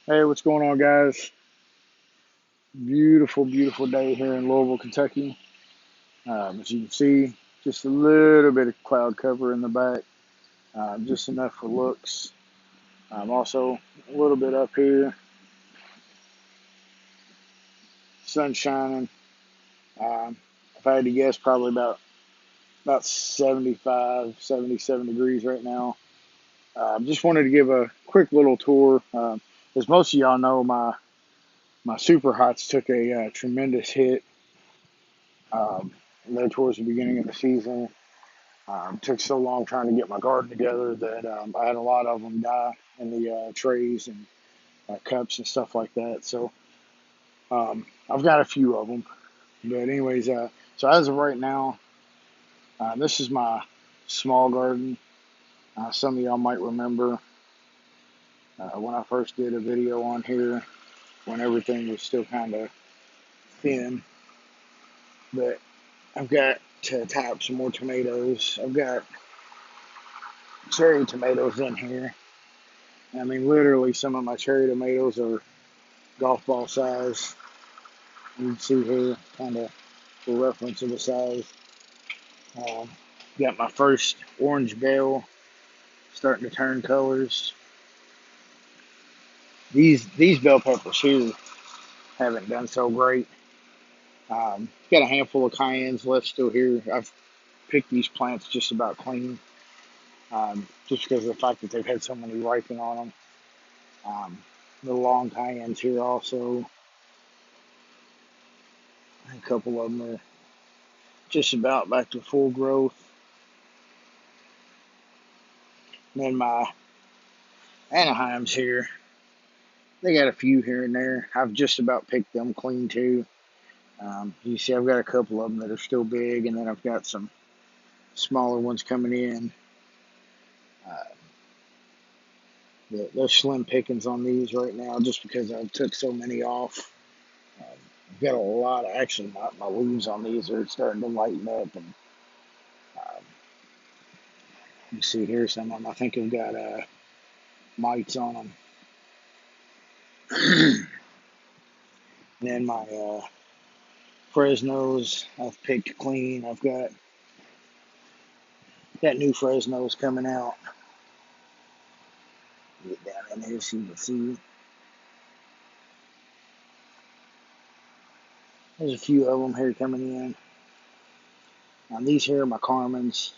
Hey, what's going on, guys? Beautiful, beautiful day here in Louisville, Kentucky. As you can see, just a little bit of cloud cover in the back, just enough for looks. Also, a little bit up here, sun shining. If I had to guess, probably about 75, 77 degrees right now. Just wanted to give a quick little tour. As most of y'all know, my super hots took a tremendous hit there towards the beginning of the season. Took so long trying to get my garden together that I had a lot of them die in the trays and cups and stuff like that. So I've got a few of them. But anyways, so as of right now, this is my small garden. Some of y'all might remember when I first did a video on here when everything was still kind of thin. But I've got to type some more tomatoes. I've got cherry tomatoes in here. I mean, literally, some of my cherry tomatoes are golf ball size. You can see here, kind of for reference of the size. Um, got my first orange bell starting to turn colors. These bell peppers here haven't done so great. Got a handful of cayennes left still here. I've picked these plants just about clean, just because of the fact that they've had so many ripen on them. The long cayennes here also. A couple of them are just about back to full growth. And then my Anaheims here, they got a few here and there. I've just about picked them clean too. You see, I've got a couple of them that are still big, and then I've got some smaller ones coming in. Uh, there's slim pickings on these right now just because I took so many off. I've got a lot of, actually, my leaves on these are starting to lighten up. And you see here some of them, I think I've got mites on them. And then my Fresnos, I've picked clean. I've got new Fresnos coming out. Get down in there so you can see. There's a few of them here coming in. These here are my Carmens.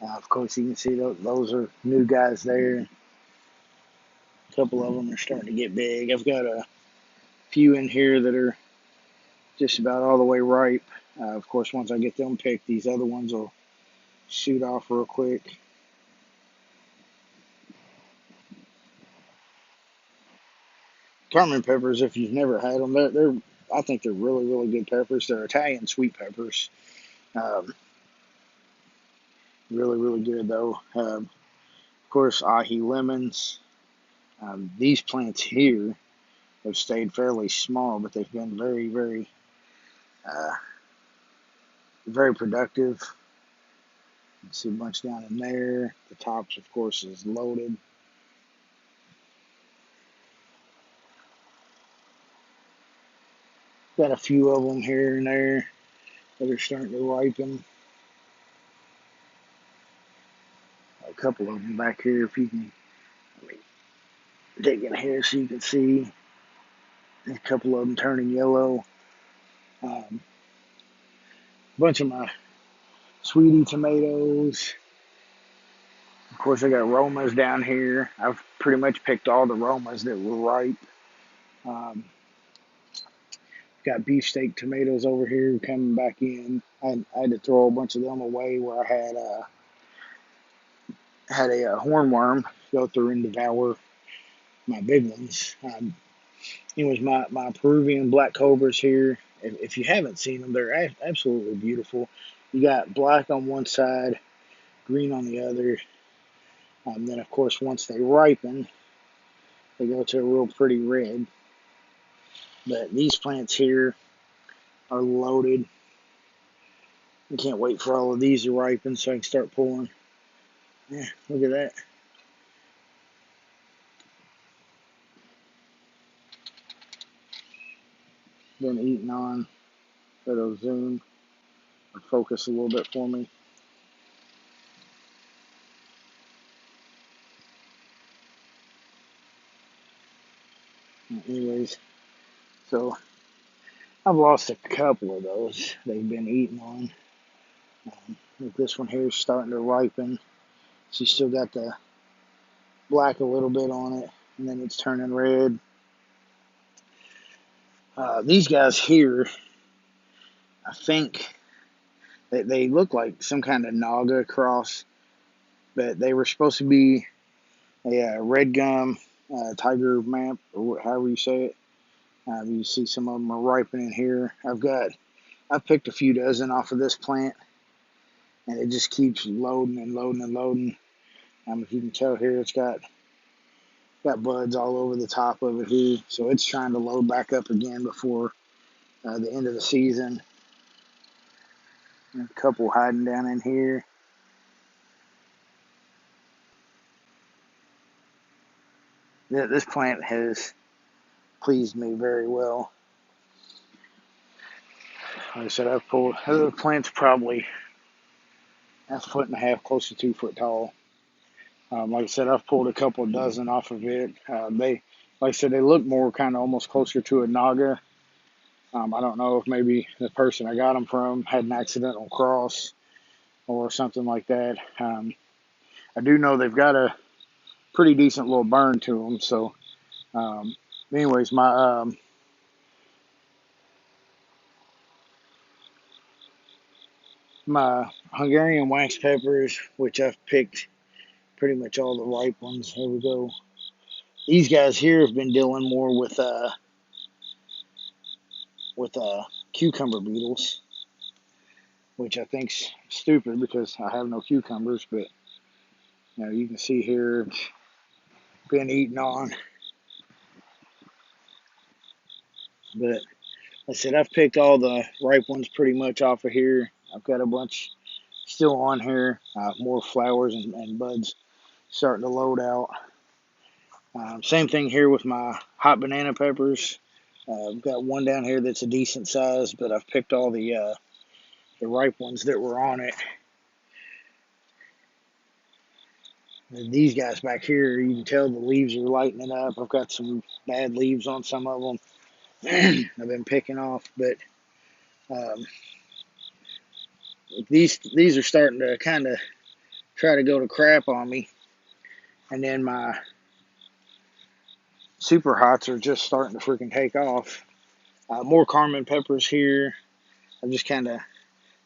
Of course, you can see those are new guys there. A couple of them are starting to get big. I've got a few in here that are just about all the way ripe. Of course, once I get them picked, these other ones will shoot off real quick. Carmen peppers, if you've never had them, they're I think they're really, really good peppers. They're Italian sweet peppers. Um, really, really good though. Of course, ahi lemons. These plants here have stayed fairly small, but they've been very, very, uh, very productive. You can see a bunch down in there. The tops, of course, is loaded. Got a few of them here and there that are starting to ripen. A couple of them back here, if you can let me dig in here so you can see. A couple of them turning yellow. A bunch of my sweetie tomatoes. Of course, I got Romas down here. I've pretty much picked all the Romas that were ripe. Um, got beefsteak tomatoes over here coming back in. I had to throw a bunch of them away where I had a hornworm go through and devour my big ones. Anyways, my Peruvian black cobras here. If you haven't seen them, they're absolutely beautiful. You got black on one side, green on the other. Then, of course, once they ripen, they go to a real pretty red. But these plants here are loaded. I can't wait for all of these to ripen so I can start pulling. Yeah, look at that. been eating on. It'll zoom or focus a little bit for me. Anyways, so I've lost a couple of those. They've been eating on. This one here is starting to ripen. She's still got the black a little bit on it, and then it's turning red. These guys here, I think they look like some kind of Naga cross, but they were supposed to be a red gum tiger map, or however you say it. You see some of them are ripening here. I've picked a few dozen off of this plant, and it just keeps loading and loading and loading. If you can tell here, it's got buds all over the top of it here, so it's trying to load back up again before the end of the season. A couple hiding down in here. This plant has pleased me very well. Like I said, I've pulled the plant's probably a foot and a half, close to 2 foot tall. Like I said, I've pulled a couple dozen off of it. Like I said, they look more kind of almost closer to a Naga. I don't know if maybe the person I got them from had an accidental cross or something like that. I do know they've got a pretty decent little burn to them. So, anyways, my Hungarian wax peppers, which I've picked pretty much all the ripe ones. Here we go. These guys here have been dealing more with cucumber beetles, which I think's stupid because I have no cucumbers. But you can see here it's been eaten on. But like I said, I've picked all the ripe ones pretty much off of here. I've got a bunch still on here, more flowers and buds starting to load out. Same thing here with my hot banana peppers. I've got one down here that's a decent size, but I've picked all the ripe ones that were on it. And these guys back here, you can tell the leaves are lightening up. I've got some bad leaves on some of them. I've been picking off, but um, these are starting to kind of try to go to crap on me. And then my super hots are just starting to freaking take off. More Carmen peppers here. I've just kind of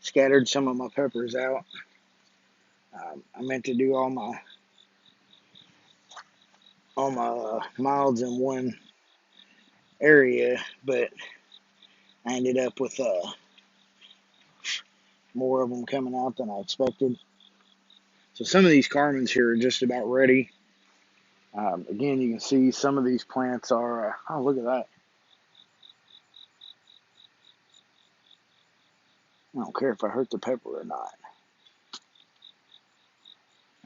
scattered some of my peppers out. I meant to do all my milds in one area, but I ended up with more of them coming out than I expected. So some of these Carmens here are just about ready. Again, you can see some of these plants are, oh, look at that. I don't care if I hurt the pepper or not.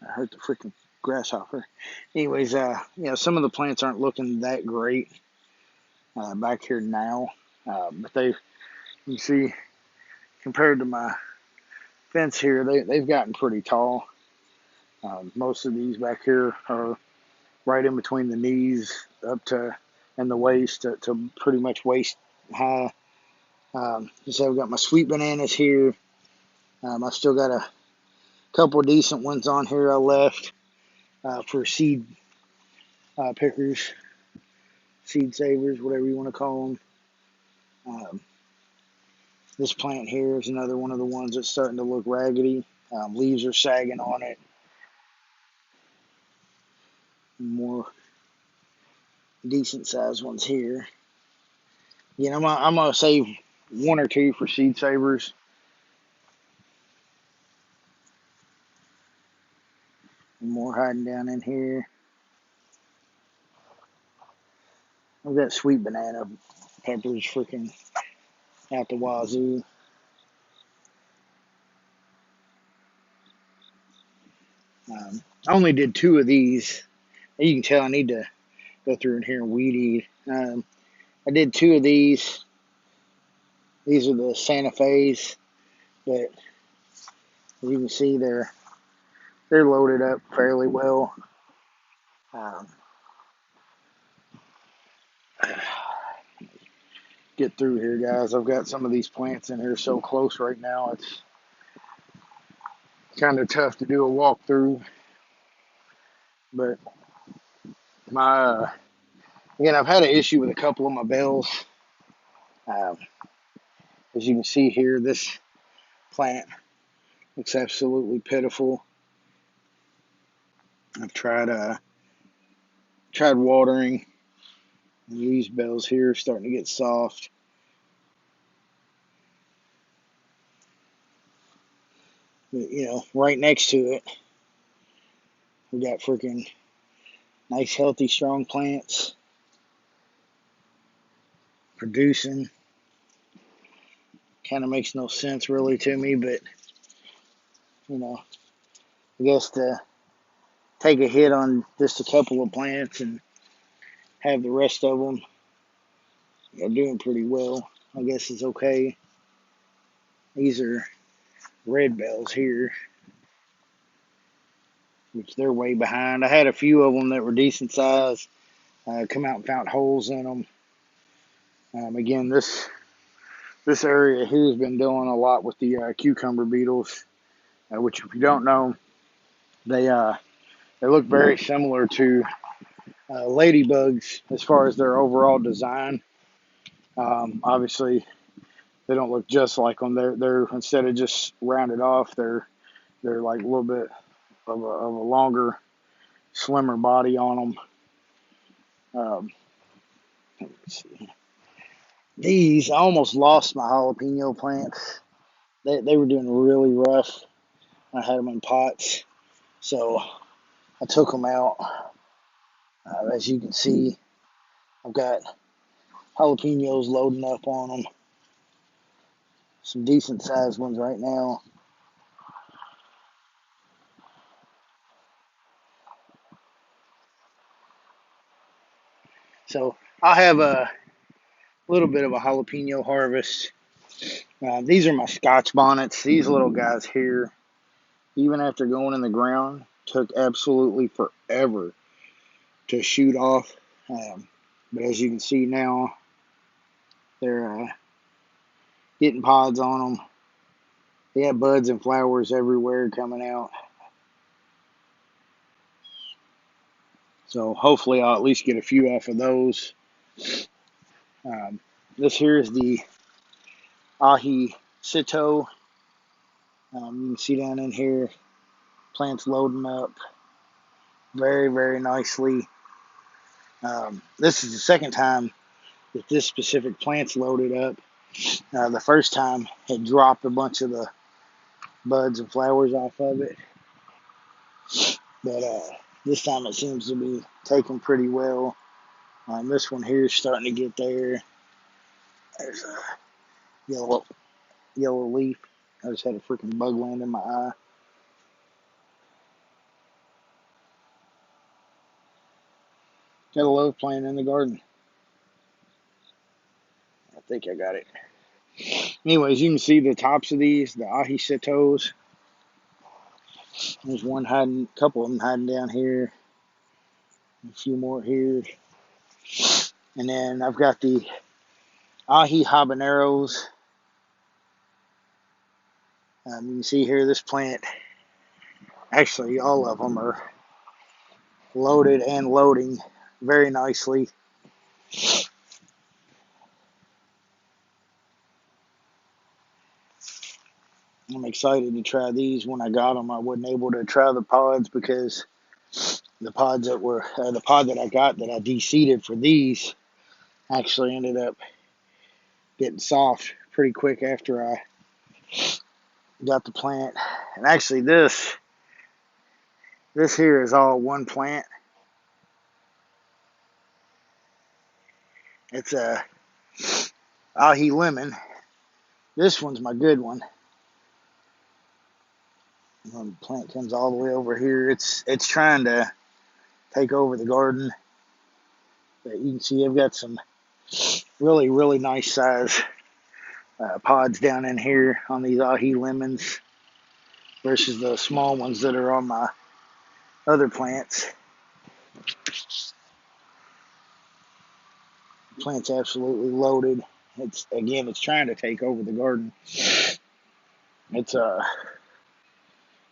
I hurt the freaking grasshopper. Anyways, some of the plants aren't looking that great back here now. But you see, compared to my fence here, they've gotten pretty tall. Most of these back here are right in between the knees up to and the waist to pretty much waist high. So I've got my sweet bananas here. I've still got a couple of decent ones on here I left for seed pickers, seed savers, whatever you want to call them. This plant here is another one of the ones that's starting to look raggedy. Leaves are sagging on it. More decent sized ones here. I'm gonna save one or two for seed savers. More hiding down in here. I've got sweet banana peppers freaking out the wazoo. I only did two of these. You can tell I need to go through in here and weed eat. I did two of these These are the Santa Fe's, but as you can see, they're loaded up fairly well. Um, get through here, guys. I've got some of these plants in here so close right now. It's kind of tough to do a walkthrough, but my again, I've had an issue with a couple of my bells. Um, as you can see here, this plant looks absolutely pitiful. I've tried watering, and these bells here are starting to get soft. But, right next to it, we got freaking nice, healthy, strong plants producing. Kind of makes no sense really to me, but I guess to take a hit on just a couple of plants and have the rest of them doing pretty well, I guess it's okay. These are red bells here, which they're way behind. I had a few of them that were decent size. Come out and found holes in them. Again, this area here has been doing a lot with the cucumber beetles, which if you don't know, they look very similar to ladybugs as far as their overall design. Obviously, they don't look just like them. They're instead of just rounded off, they're like a little bit of a longer, slimmer body on them. Let's see. These, I almost lost my jalapeno plants. They were doing really rough. I had them in pots, so I took them out. As you can see, I've got jalapenos loading up on them. Some decent sized ones right now. So I'll have a little bit of a jalapeno harvest. These are my Scotch bonnets. These little guys here, even after going in the ground, took absolutely forever to shoot off. But as you can see now, they're getting pods on them. They have buds and flowers everywhere coming out. So hopefully I'll at least get a few off of those. This here is the ahi sito. You can see down in here, plants loading up very, very nicely. This is the second time that this specific plant's loaded up. The first time it dropped a bunch of the buds and flowers off of it, but this time it seems to be taking pretty well. This one here is starting to get there. There's a yellow leaf. I just had a freaking bug land in my eye. Gotta love playing in the garden. I think I got it. Anyways, you can see the tops of these, the ahi sitos. There's one hiding, a couple of them hiding down here. A few more here. And then I've got the ahi habaneros. You can see here this plant, actually all of them are loaded and loading very nicely. I'm excited to try these. When I got them, I wasn't able to try the pods because the pod that I got that I de-seeded for these actually ended up getting soft pretty quick after I got the plant. And actually this here is all one plant. It's a ahi lemon. This one's my good one. When the plant comes all the way over here, it's trying to take over the garden. But you can see I've got some really, really nice size pods down in here on these ahi lemons versus the small ones that are on my other plants. The plant's absolutely loaded. It's trying to take over the garden. It's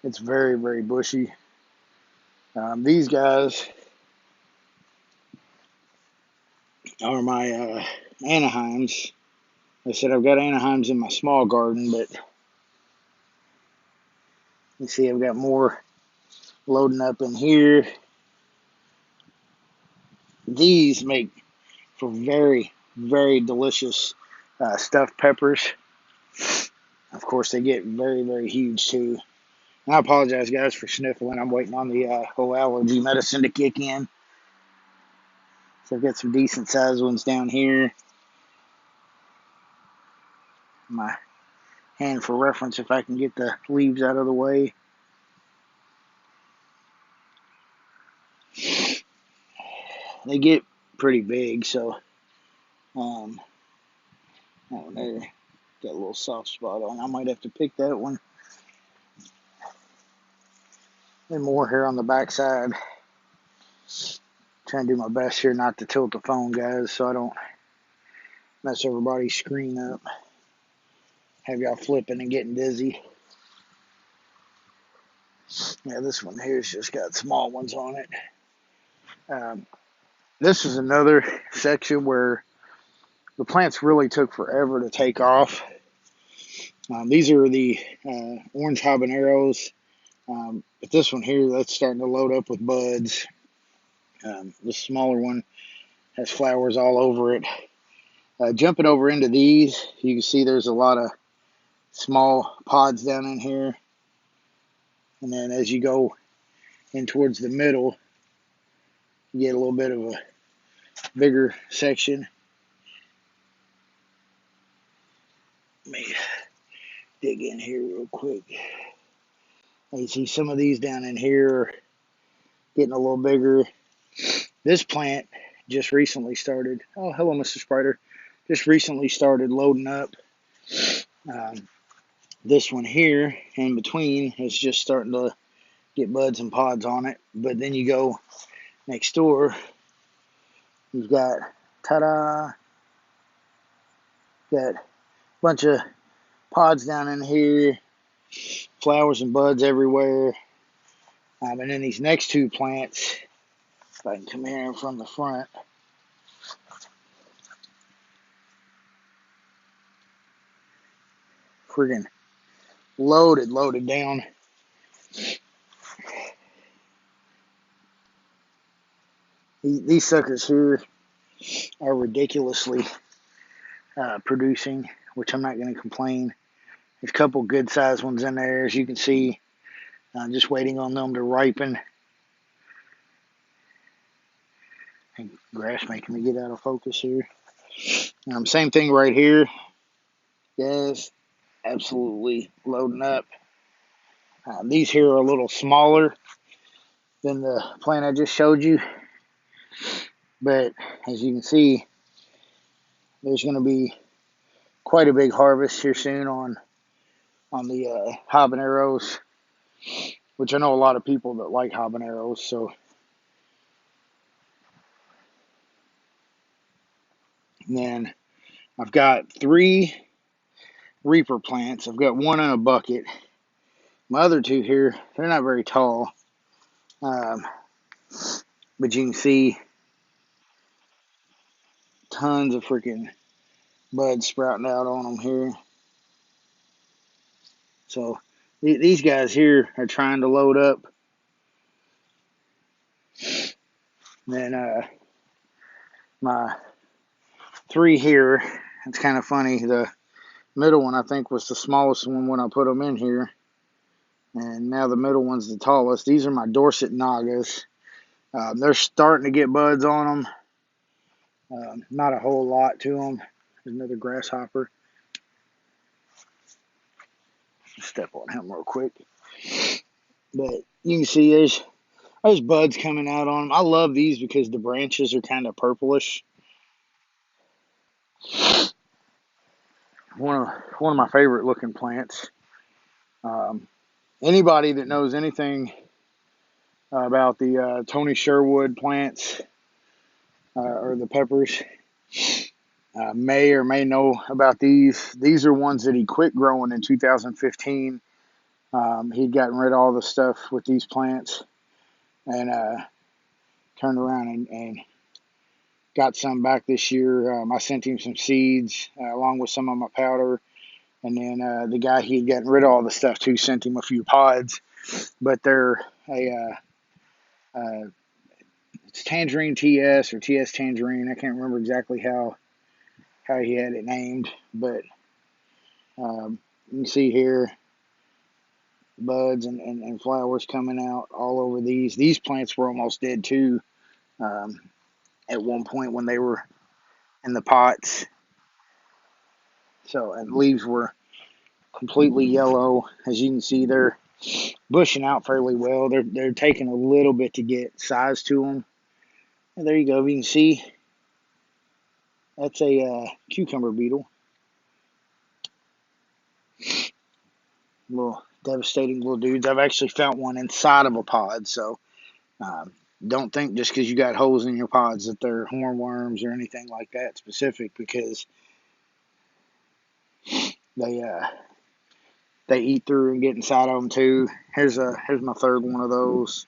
it's very, very bushy. These guys are my Anaheims. I said I've got Anaheims in my small garden, but you see I've got more loading up in here. These make for very, very delicious stuffed peppers. Of course, they get very, very huge too. And I apologize, guys, for sniffling. I'm waiting on the whole allergy medicine to kick in. So I've got some decent sized ones down here. My hand for reference if I can get the leaves out of the way. They get pretty big, so oh, there, got a little soft spot on. I might have to pick that one. And more here on the back side. Trying to do my best here not to tilt the phone, guys, so I don't mess everybody's screen up. Have y'all flipping and getting dizzy. Yeah, this one here's just got small ones on it. This is another section where the plants really took forever to take off. These are the orange habaneros. But this one here, that's starting to load up with buds. The smaller one has flowers all over it. Jumping over into these, you can see there's a lot of small pods down in here. And then as you go in towards the middle, you get a little bit of a bigger section. Let me dig in here real quick. You see some of these down in here are getting a little bigger. This plant just recently started. Oh, hello, Mr. Spider. Just recently started loading up. This one here in between is just starting to get buds and pods on it. But then you go next door, you've got, ta-da, got a bunch of pods down in here, flowers and buds everywhere. And then these next two plants, if I can come here from the front, friggin' loaded down. These suckers here are ridiculously producing, which I'm not going to complain. There's a couple good sized ones in there, as you can see. I'm just waiting on them to ripen. And grass making me get out of focus here. Same thing right here. Yes, absolutely loading up. These here are a little smaller than the plant I just showed you. But as you can see, there's going to be quite a big harvest here soon on the habaneros, which I know a lot of people that like habaneros. So, and then I've got 3 reaper plants. I've got one in a bucket. My other 2 here, they're not very tall, but you can see tons of freaking buds sprouting out on them here. So these guys here are trying to load up. And then my 3 here, it's kind of funny. The middle one I think was the smallest one when I put them in here. And now the middle one's the tallest. These are my Dorset Nagas. They're starting to get buds on them. Not a whole lot to them. There's another grasshopper. Step on him real quick. But you can see there's buds coming out on them. I love these because the branches are kind of purplish. one of my favorite looking plants. Um, Anybody that knows anything about the Tony Sherwood plants or the peppers may or may know about these. These are ones that he quit growing in 2015. He'd gotten rid of all the stuff with these plants and turned around and got some back this year. I sent him some seeds along with some of my powder. And then the guy he had gotten rid of all the stuff to sent him a few pods. But they're it's Tangerine TS or TS Tangerine. I can't remember exactly how he had it named. But you can see here buds and flowers coming out all over these. These plants were almost dead too at one point when they were in the pots. So, and leaves were completely yellow. As you can see, they're bushing out fairly well. They're taking a little bit to get size to them. And there you go. You can see that's a cucumber beetle. Little devastating little dudes. I've actually found one inside of a pod, so don't think just because you got holes in your pods that they're hornworms or anything like that specific, because they eat through and get inside of them too. Here's my third one of those,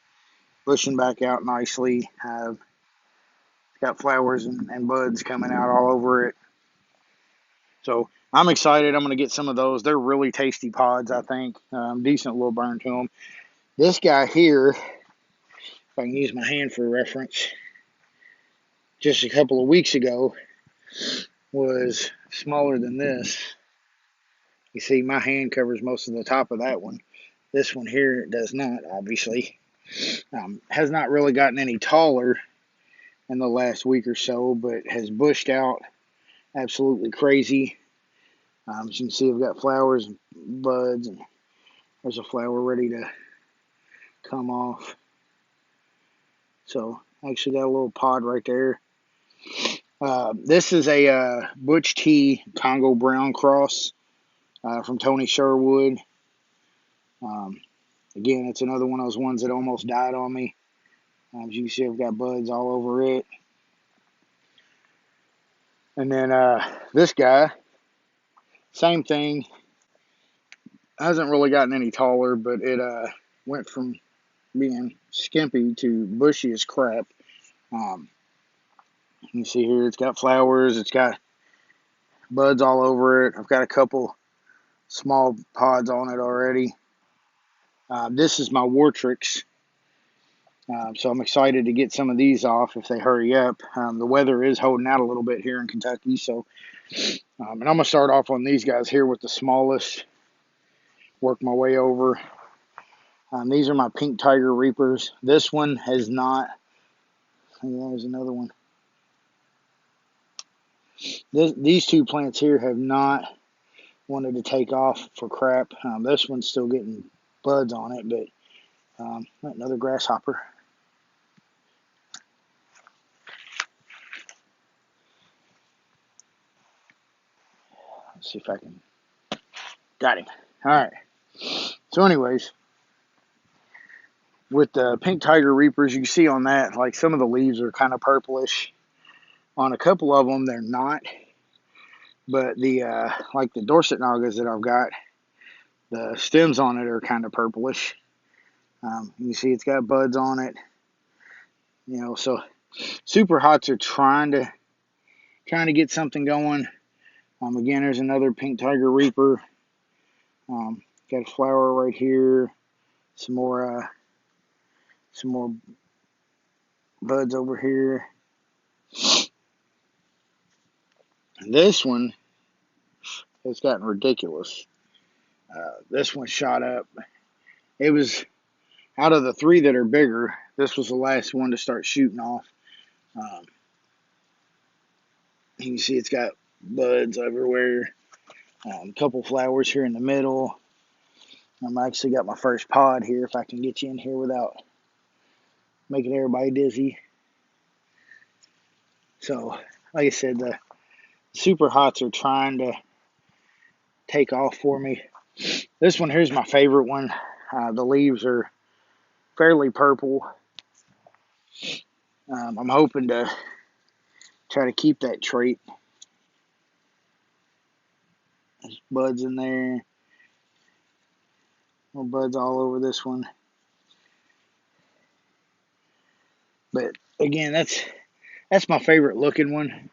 bushing back out nicely. Got flowers and buds coming out all over it. So I'm excited. I'm going to get some of those. They're really tasty pods, I think. Decent little burn to them. This guy here, if I can use my hand for reference, just a couple of weeks ago was smaller than this. You see, my hand covers most of the top of that one. This one here does not, obviously. Has not really gotten any taller in the last week or so, but has bushed out absolutely crazy. As you can see, I've got flowers and buds, and there's a flower ready to come off. So I actually got a little pod right there. This is a Butch T Congo Brown cross from Tony Sherwood. Again, it's another one of those ones that almost died on me. As you can see, I've got buds all over it. And then this guy, same thing. Hasn't really gotten any taller, but it went from being skimpy to bushy as crap. You can see here it's got flowers, it's got buds all over it. I've got a couple small pods on it already. This is my Wartrix, so I'm excited to get some of these off if they hurry up. The weather is holding out a little bit here in Kentucky, so and I'm going to start off on these guys here with the smallest, work my way over. These are my Pink Tiger Reapers. This one has not, there's another one. These two plants here have not wanted to take off for crap. This one's still getting buds on it, but another grasshopper. Let's see if I can. Got him. All right. So anyways, with the Pink Tiger Reapers, you can see on that, like some of the leaves are kind of purplish. On a couple of them, they're not. But the like the Dorset Nagas that I've got, the stems on it are kind of purplish. You see it's got buds on it. So Super Hots are trying to get something going. Again, there's another Pink Tiger Reaper. Got a flower right here. Some more buds over here. This one has gotten ridiculous. This one shot up. It was out of the three that are bigger. This was the last one to start shooting off. You can see it's got buds everywhere. A couple flowers here in the middle. I'm actually got my first pod here, if I can get you in here without making everybody dizzy. So, like I said, the Super Hots are trying take off for me. This one here's my favorite one. The leaves are fairly purple. I'm hoping to try to keep that trait. There's buds in there. Little buds all over this one. But again, that's my favorite looking one.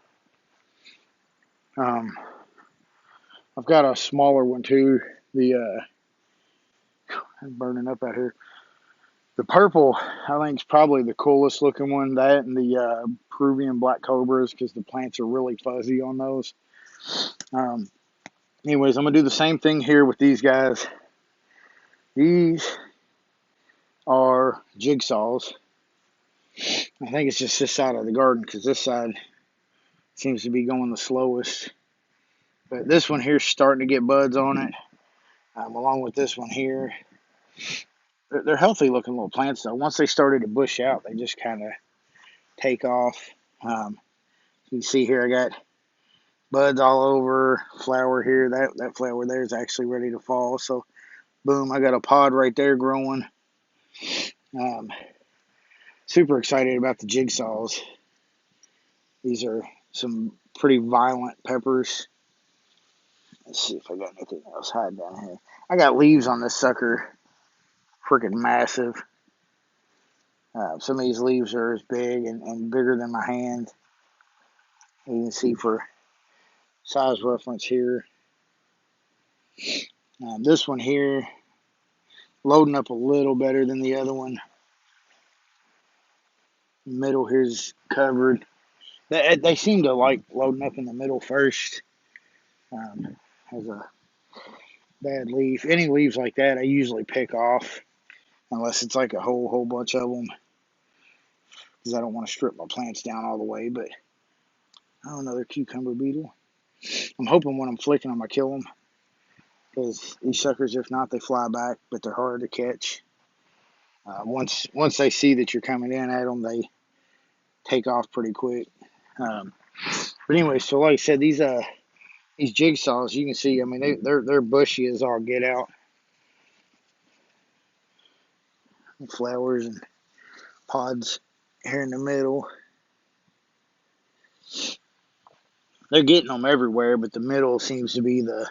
I've got a smaller one too. I'm burning up out here. The purple, I think, is probably the coolest looking one. That and the Peruvian black cobras, because the plants are really fuzzy on those. Anyways, I'm gonna do the same thing here with these guys. These are jigsaws. I think it's just this side of the garden because this side seems to be going the slowest. But this one here's starting to get buds on it, along with this one here. They're healthy looking little plants though. Once they started to bush out, they just kind of take off. You can see here I got buds all over, flower here. That flower there is actually ready to fall. So boom, I got a pod right there growing. Super excited about the jigsaws. These are some pretty violent peppers. Let's see if I got anything else hiding down here. I got leaves on this sucker. Freaking massive. Some of these leaves are as big and bigger than my hand. You can see for size reference here. This one here, loading up a little better than the other one. The middle here's covered. They seem to like loading up in the middle first. Has a bad leaf. Any leaves like that, I usually pick off, unless it's like a whole bunch of them, because I don't want to strip my plants down all the way. But oh, another cucumber beetle. I'm hoping when I'm flicking them, I kill them, because these suckers, if not, they fly back, but they're hard to catch. Once they see that you're coming in at them, they take off pretty quick. But anyway, so like I said, these jigsaws, you can see, I mean, they're bushy as all get out. Flowers and pods here in the middle. They're getting them everywhere, but the middle seems to be the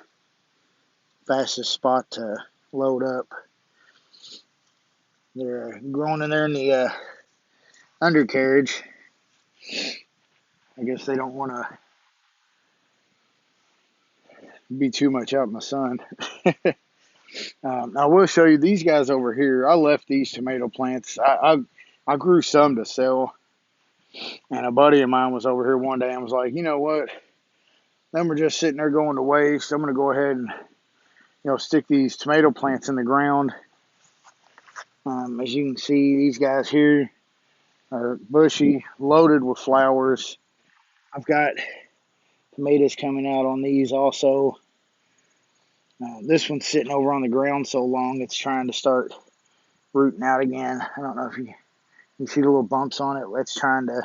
fastest spot to load up. They're growing in there in the undercarriage. I guess they don't want to be too much out in the sun. I will show you these guys over here. I left these tomato plants. I grew some to sell, and a buddy of mine was over here one day and was like, you know what? Them are just sitting there going to waste. I'm going to go ahead and stick these tomato plants in the ground. As you can see, these guys here are bushy, loaded with flowers. I've got tomatoes coming out on these also. This one's sitting over on the ground so long it's trying to start rooting out again. I don't know if you see the little bumps on it. It's trying to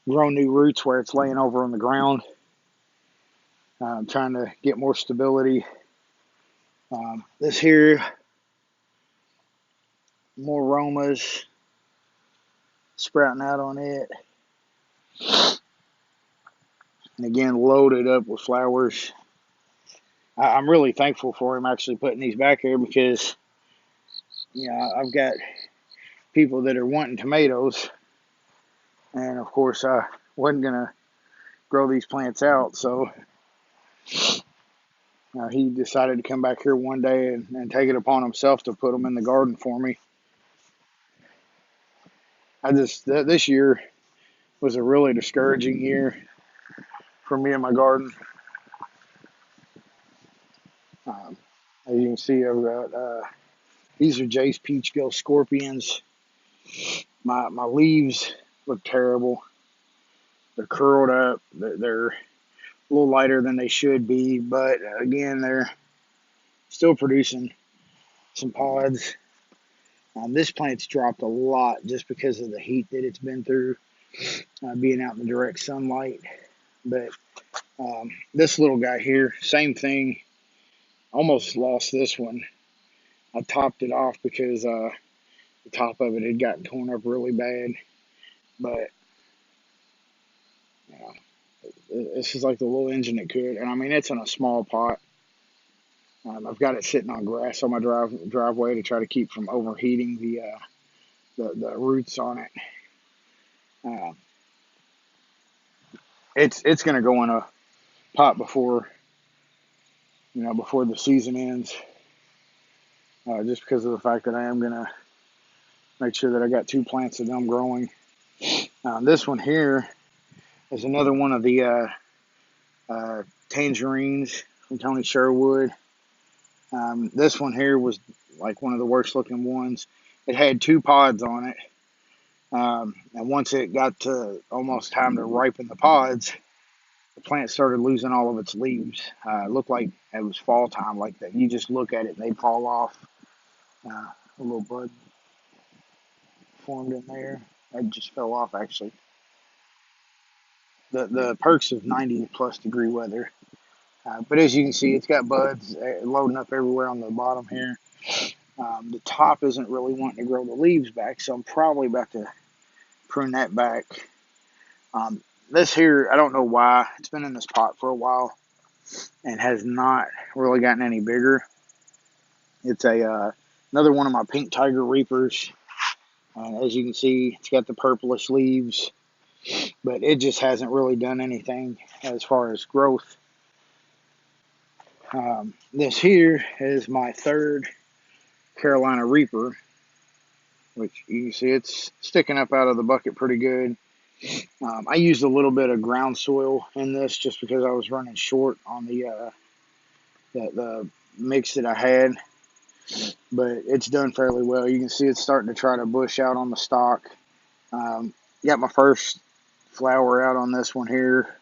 grow new roots where it's laying over on the ground. I'm trying to get more stability. This here, more Romas sprouting out on it. And again, loaded up with flowers. I'm really thankful for him actually putting these back here, because I've got people that are wanting tomatoes, and of course I wasn't gonna grow these plants out, so he decided to come back here one day and take it upon himself to put them in the garden for me. This year was a really discouraging year for me in my garden. As you can see, I've got these are Jace Peach Ghost Scorpions. My leaves look terrible. They're curled up. They're a little lighter than they should be, but again, they're still producing some pods. This plant's dropped a lot just because of the heat that it's been through, being out in the direct sunlight. But this little guy here, same thing. almost lost this one. I topped it off because the top of it had gotten torn up really bad. But you know, this is like the little engine it could. And I mean, it's in a small pot. I've got it sitting on grass on my driveway to try to keep from overheating the roots on it. Uh, it's going to go in a pot before the season ends, just because of the fact that I am going to make sure that I got 2 plants of them growing. This one here is another one of the tangerines from Tony Sherwood. This one here was like one of the worst looking ones. It had 2 pods on it. And once it got to almost time to ripen the pods, the plant started losing all of its leaves. It looked like it was fall time, like that. You just look at it and they'd fall off. A little bud formed in there. That just fell off, actually. The perks of 90 plus degree weather. But as you can see, it's got buds loading up everywhere on the bottom here. The top isn't really wanting to grow the leaves back, so I'm probably about to prune that back. This here, I don't know why. It's been in this pot for a while and has not really gotten any bigger. It's another one of my pink tiger reapers. As you can see, it's got the purplish leaves, but it just hasn't really done anything as far as growth. This here is my 3rd Carolina Reaper, which you can see it's sticking up out of the bucket pretty good. I used a little bit of ground soil in this just because I was running short on the mix that I had, but it's done fairly well. You can see it's starting to try to bush out on the stalk. Got my first flower out on this one here.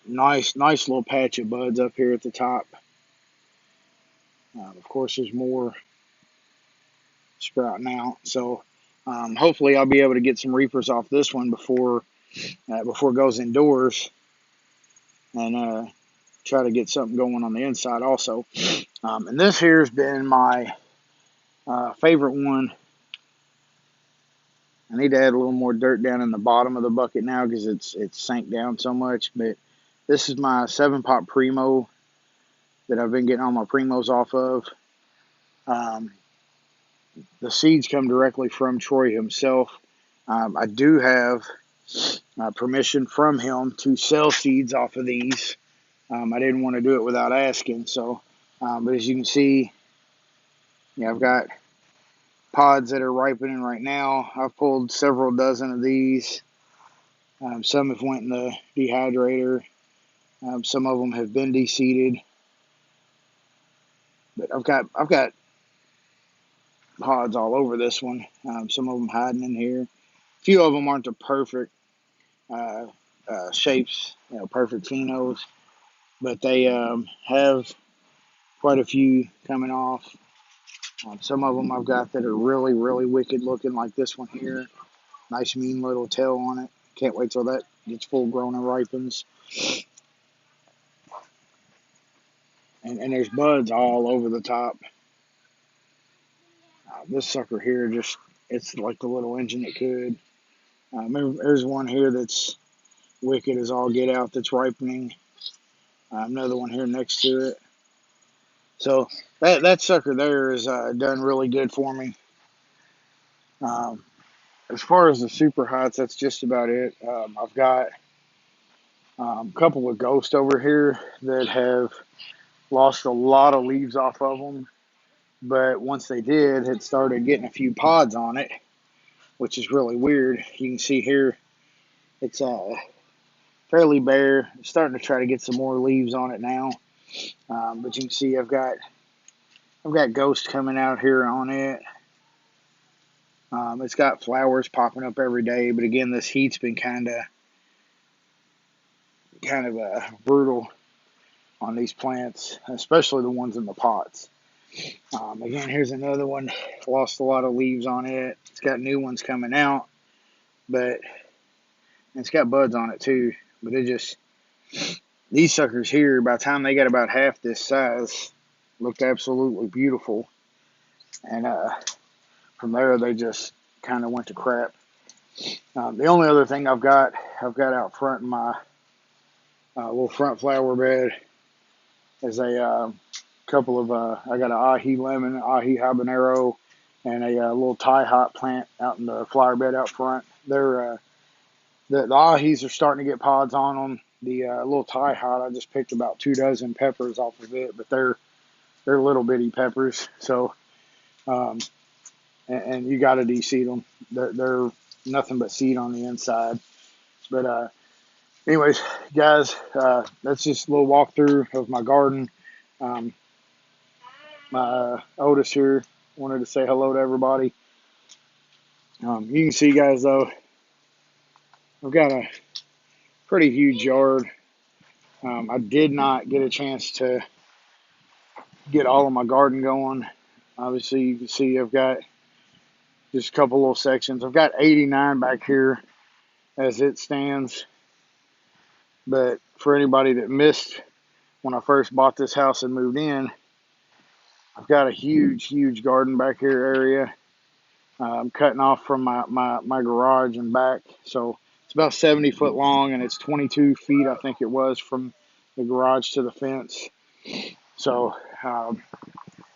Nice little patch of buds up here at the top. Of course, there's more sprouting out. So hopefully I'll be able to get some reapers off this one before it goes indoors, and try to get something going on the inside also. And this here has been my favorite one. I need to add a little more dirt down in the bottom of the bucket now because it's sank down so much. But this is my 7-pot Primo that I've been getting all my Primos off of. The seeds come directly from Troy himself. I do have permission from him to sell seeds off of these. I didn't want to do it without asking. So, but as you can see, I've got pods that are ripening right now. I've pulled several dozen of these. Some have went in the dehydrator. Some of them have been deseeded. But I've got pods all over this one. Some of them hiding in here. A few of them aren't the perfect shapes, perfect phenos, but they have quite a few coming off. Some of them I've got that are really, really wicked looking, like this one here. Nice mean little tail on it. Can't wait till that gets full grown and ripens. And there's buds all over the top. This sucker here, it's like the little engine it could. There's one here that's wicked as all get out that's ripening. Another one here next to it. So that sucker there has done really good for me. As far as the super hots, that's just about it. I've got a couple of ghosts over here that have lost a lot of leaves off of them. But once they did, it started getting a few pods on it, which is really weird. You can see here, it's fairly bare. It's starting to try to get some more leaves on it now. But you can see I've got ghosts coming out here on it. It's got flowers popping up every day, but again, this heat's been kind of brutal on these plants, especially the ones in the pots. Again, here's another one. Lost a lot of leaves on it. It's got new ones coming out, but it's got buds on it too. But these suckers here, by the time they got about half this size, looked absolutely beautiful. And from there, they just kind of went to crap. The only other thing I've got out front in my little front flower bed is a couple of, I got an ahi lemon, ahi habanero, and a little Thai hot plant out in the flower bed out front. They're the ahis are starting to get pods on them. The little Thai hot, I just picked about 2 dozen peppers off of it, but they're little bitty peppers. So, and you got to de-seed them. They're nothing but seed on the inside. But anyways, guys, that's just a little walkthrough of my garden. Um, my Otis here wanted to say hello to everybody. You can see, guys, though, I've got a pretty huge yard. I did not get a chance to get all of my garden going. Obviously, you can see I've got just a couple little sections. I've got 89 back here as it stands. But for anybody that missed when I first bought this house and moved in, I've got a huge garden back here area. I'm cutting off from my garage and back. So it's about 70 foot long, and it's 22 feet, I think it was, from the garage to the fence. So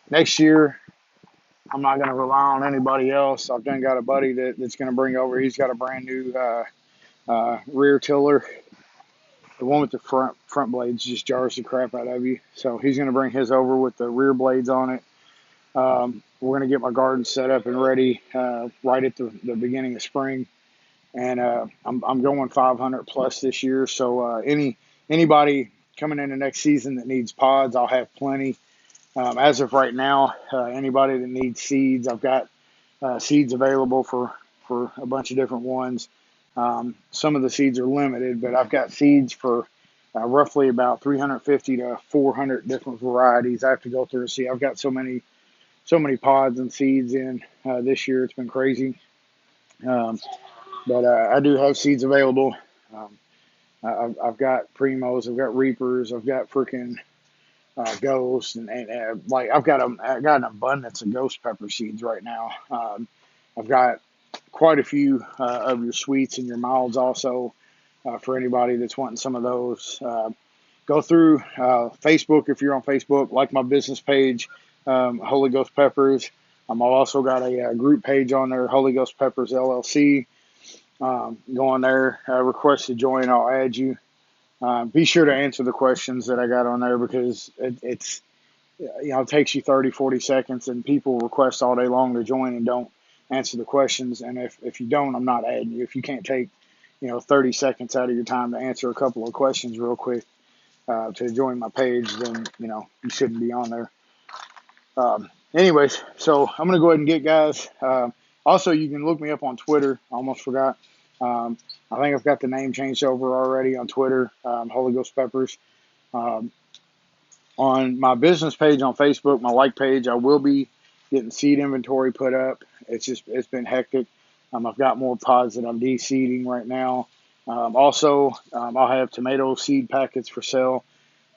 next year, I'm not going to rely on anybody else. I've done got a buddy that's going to bring over. He's got a brand new rear tiller. The one with the front blades just jars the crap out of you. So he's going to bring his over with the rear blades on it. We're going to get my garden set up and ready right at the beginning of spring. And I'm going 500 plus this year. So anybody coming in the next season that needs pods, I'll have plenty. As of right now, anybody that needs seeds, I've got seeds available for a bunch of different ones. Some of the seeds are limited, but I've got seeds for roughly about 350 to 400 different varieties. I have to go through and see. I've got so many pods and seeds in this year. It's been crazy. But I do have seeds available. I've got primos, I've got reapers, I've got freaking ghosts, and like I got an abundance of ghost pepper seeds right now. I've got quite a few of your sweets and your milds also for anybody that's wanting some of those. Go through Facebook if you're on Facebook, like my business page, Holy Ghost Peppers. I've also got a group page on there, Holy Ghost Peppers LLC. Go on there, request to join. I'll add you. Be sure to answer the questions that I got on there because it's it takes you 30, 40 seconds, and people request all day long to join and don't answer the questions. And if you don't, I'm not adding you. If you can't take 30 seconds out of your time to answer a couple of questions real quick to join my page, then you shouldn't be on there. Anyways, so I'm gonna go ahead and get guys. Also, you can look me up on Twitter. I almost forgot. I think I've got the name changed over already on Twitter, Holy Ghost Peppers. On my business page on Facebook, my like page, I will be getting seed inventory put up. It's been hectic. I've got more pods that I'm de-seeding right now. Also, I'll have tomato seed packets for sale.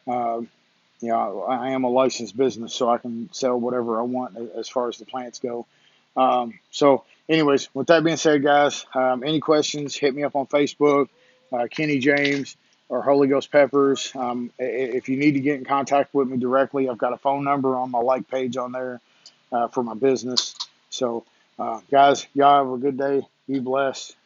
I am a licensed business, so I can sell whatever I want as far as the plants go. So anyways, with that being said, guys, any questions, hit me up on Facebook, Kenny James or Holy Ghost Peppers. If you need to get in contact with me directly, I've got a phone number on my like page on there for my business. So, guys, y'all have a good day. Be blessed.